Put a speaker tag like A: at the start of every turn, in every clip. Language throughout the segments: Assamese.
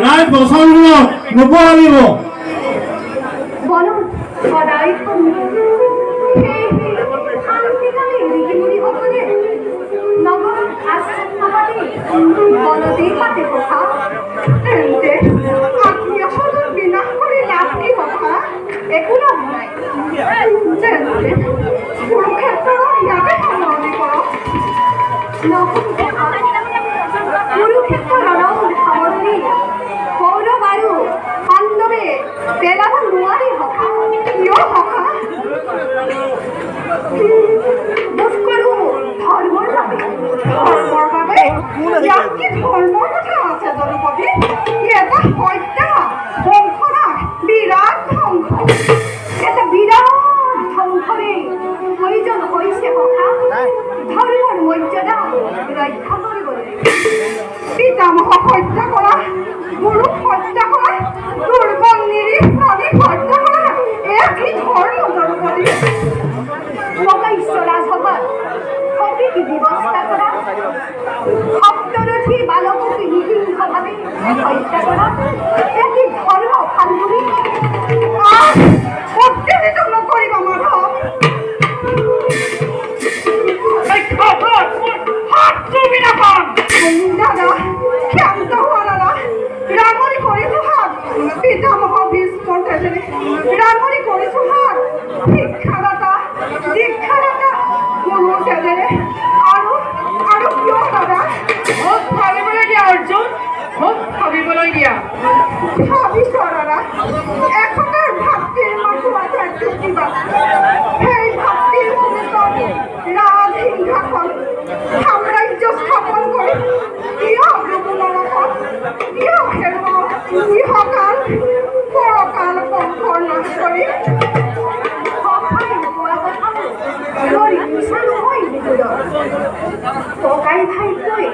A: নাই পছন্দ নপঢ়িব
B: সদায় শান্তিকালী ঋষিমুনিসকলে নগৰত আশ্ৰম নাপাতি বনতেই পাতে কথা তেন্তে আত্মীয়স্বজন বিনাশ কৰি লাভ কি কথা একো লাভ নাই তেন্তে কুৰুক্ষেত্ৰৰ ইয়াতে সামৰণি কৰক কুৰুক্ষেত্ৰ ৰণৰ সামৰণি কৌৰৱ আৰু পাণ্ডৱে পেলাব নোৱাৰি সখা কিয় সখা বোধ কৰোঁ ধৰ্মৰ বাবে ইয়াত কি ধৰ্মৰ কথা আছে দ্ৰৌপদী ই এটা হত্যা বংশনাশ বিৰাট ধ্বংস এটা বিৰাট ধ্বংসৰে প্ৰয়োজন হৈছে সখা ধৰ্মৰ মৰ্যাদা ৰক্ষা কৰিবলৈ পিতামহক হত্যা কৰা গুৰুক হত্যা কৰা দুৰ্বল নিৰীহ প্ৰাণীক হত্যা কৰা এয়া কি ধৰ্ম দ্ৰৌপদী রাজসভার সঠিক ব্যবস্থা করা সপ্তরথী বালককে নিহিংসভাবে হত্যা করা একই ধর্ম ফাল্গুনি আর উত্তেজিত নকরিব মাধব দাদা ক্ষান্ত হওয়া দাদা রামরি করিছো হাত পিতামহ ভীষ্ম রামরি করিছো হাত শিক্ষাদাতা দীক্ষাদাতা গুরু সেজেৰে আৰু কিয় দাদা মোক ভাবিবলৈ দিয়া অৰ্জুন মোক ভাবিবলৈ দিয়া ভাবিছ দাদা এখনৰ ভাতৃৰ মাথো আছে কিবা সেই ভাতৃৰ সমেতত ৰাজ সিংহাসন সাম্ৰাজ্য স্থাপন কৰি কিয় নৰকত কিয় হেৰুৱাও ইহকাল পৰকাল বংশৰ নাশ কৰি ককাই ভাইকৈ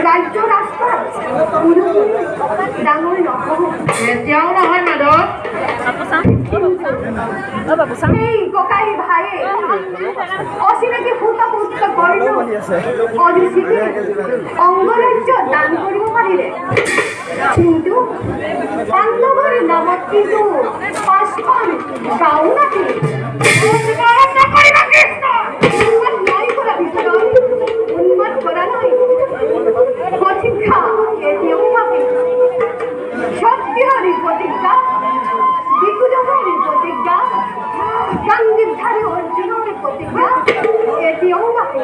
B: ৰাজ্য ৰাস্তাত ডাঙৰ নহ'ব এতিয়াও নহয় মাধৱ সেই ককাই ভাইয়ে অচিনাকি সুত কৰিলো অধিচিতে অংগৰাজ্য দান কৰিব পাৰিলে কিন্তু পাণ্ডৱৰ নামত কিন্তু 5খন গাঁও নাছিল উন্মাদ করা নয় প্রতিজ্ঞা এটিও পাবে সত্যহরি প্রতিজ্ঞা বিকুজনের প্রতিজ্ঞা গান্ধীধারী অর্জুনের প্রতিজ্ঞা এটিও পাবে